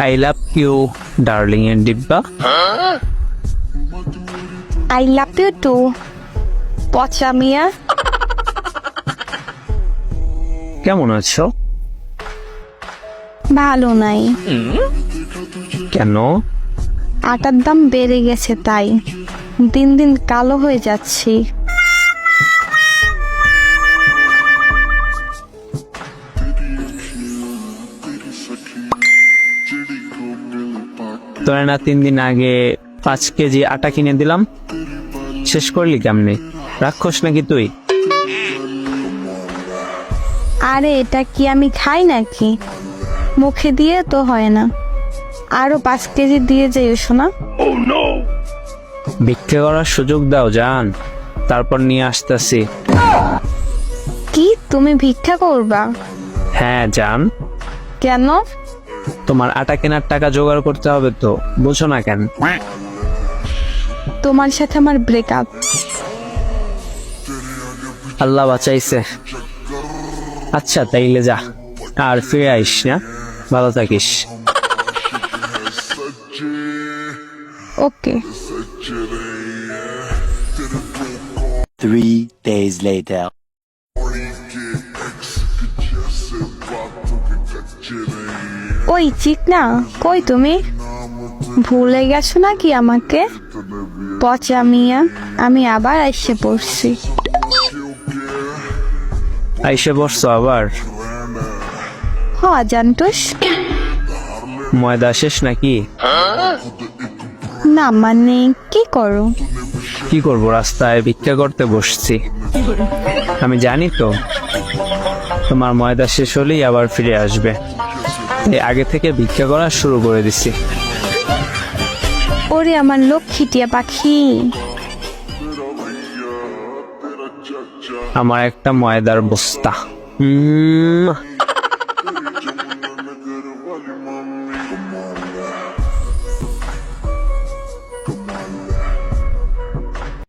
I love you darling এর ডিব্বা। I love you two পচা মিয়া। কেমন আছো? ভালো নাই, কেন? আটার দাম বেড়ে গেছে তাই দিন দিন কালো হয়ে যাচ্ছি। তোরা না 3 দিন আগে 5 কেজি আটা কিনে দিলাম, শেষ করলি কেমনে? রাক্ষস নাকি তুই? আরে এটা কি আমি খাই নাকি? মুখে দিয়ে তো হয় না, আরো 5 কেজি দিয়ে যাই শোনা। ভিক্ষা করার সুযোগ দাও জান, তারপর নিয়ে আসতেছি। কি তুমি ভিক্ষা করবা? হ্যাঁ জান, কেন? তোমার আটা কেনার টাকা জোগাড় করতে হবে তো, বুঝো না কেন? তোমার সাথে আমার ব্রেকআপ। আল্লাহ বাঁচাইছে। আচ্ছা তাইলে যা, আর ফিরে আইস না, ভালো থাকিস। ওকে। 3 days later. ওই চিকনা, কই তুমি? ভুলে গেছো নাকি আমাকে? পচা মিয়া, আমি আবার এসে পড়ছি। আইসে বসছো আবার? হ জানতোস। ময়দা শেষ নাকি? না মানে কি করো? কি করবো, রাস্তায় ভিক্ষা করতে বসছি। আমি জানি তো তোমার ময়দা শেষ হলেই আবার ফিরে আসবে, তাই আগে থেকে ভিক্ষা করা শুরু করে দিছি। ওরে আমার লক্ষ্মীটিয়া পাখি। আমার একটা ময়দার বস্তা।